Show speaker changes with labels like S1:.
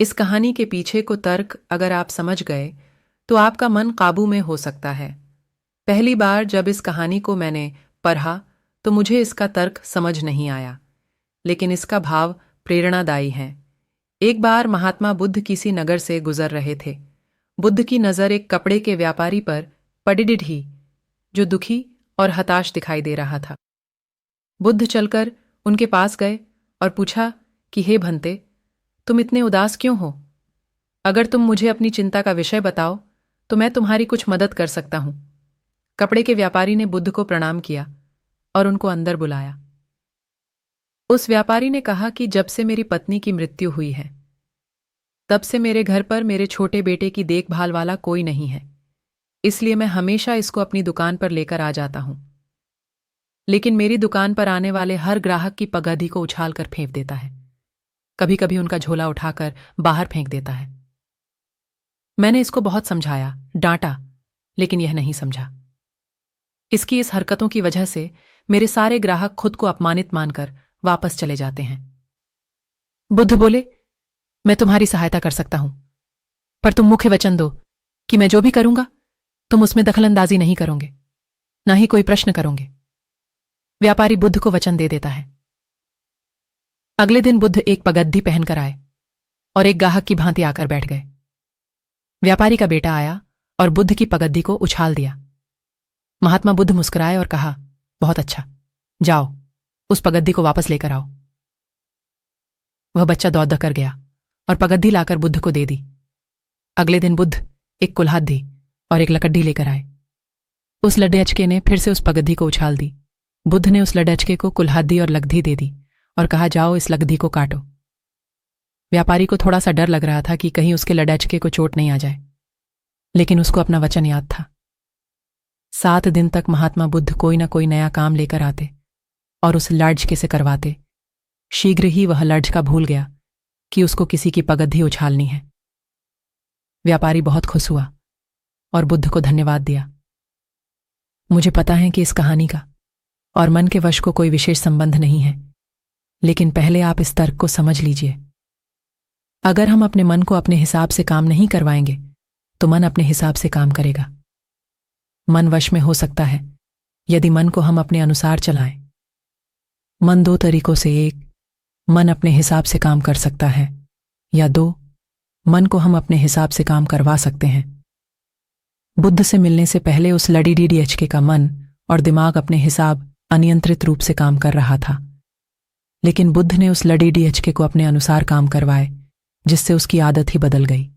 S1: इस कहानी के पीछे को तर्क अगर आप समझ गए तो आपका मन काबू में हो सकता है। पहली बार जब इस कहानी को मैंने पढ़ा तो मुझे इसका तर्क समझ नहीं आया, लेकिन इसका भाव प्रेरणादायी है। एक बार महात्मा बुद्ध किसी नगर से गुजर रहे थे। बुद्ध की नज़र एक कपड़े के व्यापारी पर पड़ी थी, जो दुखी और हताश दिखाई दे रहा था। बुद्ध चलकर उनके पास गए और पूछा कि हे भंते, तुम इतने उदास क्यों हो? अगर तुम मुझे अपनी चिंता का विषय बताओ तो मैं तुम्हारी कुछ मदद कर सकता हूं। कपड़े के व्यापारी ने बुद्ध को प्रणाम किया और उनको अंदर बुलाया। उस व्यापारी ने कहा कि जब से मेरी पत्नी की मृत्यु हुई है, तब से मेरे घर पर मेरे छोटे बेटे की देखभाल वाला कोई नहीं है, इसलिए मैं हमेशा इसको अपनी दुकान पर लेकर आ जाता हूं। लेकिन मेरी दुकान पर आने वाले हर ग्राहक की पगड़ी को उछाल कर फेंक देता है। कभी कभी उनका झोला उठाकर बाहर फेंक देता है। मैंने इसको बहुत समझाया, डांटा, लेकिन यह नहीं समझा। इसकी इस हरकतों की वजह से मेरे सारे ग्राहक खुद को अपमानित मानकर वापस चले जाते हैं। बुद्ध बोले, मैं तुम्हारी सहायता कर सकता हूं, पर तुम मुख्य वचन दो कि मैं जो भी करूंगा तुम उसमें दखलंदाजी नहीं करोगे, ना ही कोई प्रश्न करोगे। व्यापारी बुद्ध को वचन दे देता है। अगले दिन बुद्ध एक पगड्डी पहनकर आए और एक ग्राहक की भांति आकर बैठ गए। व्यापारी का बेटा आया और बुद्ध की पगड्डी को उछाल दिया। महात्मा बुद्ध मुस्कुराए और कहा, बहुत अच्छा, जाओ उस पगड्डी को वापस लेकर आओ। वह बच्चा दौड़ कर गया और पगड्डी लाकर बुद्ध को दे दी। अगले दिन बुद्ध एक कुल्हाड़ी और एक लकड़ी लेकर आए। उस लड्डे ने फिर से उस पगड्डी को उछाल दी। बुद्ध ने उस लड्डे को कुल्हाड़ी और लकड़ी दे दी और कहा, जाओ इस लकड़ी को काटो। व्यापारी को थोड़ा सा डर लग रहा था कि कहीं उसके लड्डे को चोट नहीं आ जाए, लेकिन उसको अपना वचन याद था। 7 दिन तक महात्मा बुद्ध कोई ना कोई नया काम लेकर आते और उस लड़के से करवाते। शीघ्र ही वह लड़का भूल गया कि उसको किसी की पगड्डी उछालनी है। व्यापारी बहुत खुश हुआ और बुद्ध को धन्यवाद दिया। मुझे पता है कि इस कहानी का और मन के वश को कोई विशेष संबंध नहीं है, लेकिन पहले आप इस तर्क को समझ लीजिए। अगर हम अपने मन को अपने हिसाब से काम नहीं करवाएंगे तो मन अपने हिसाब से काम करेगा। मन वश में हो सकता है यदि मन को हम अपने अनुसार चलाएं। मन 2 तरीकों से, 1, मन अपने हिसाब से काम कर सकता है, या 2, मन को हम अपने हिसाब से काम करवा सकते हैं। बुद्ध से मिलने से पहले उस लड़ीडीएचके का मन और दिमाग अपने हिसाब अनियंत्रित रूप से काम कर रहा था, लेकिन बुद्ध ने उस लड़ीडीएचके को अपने अनुसार काम करवाए, जिससे उसकी आदत ही बदल गई।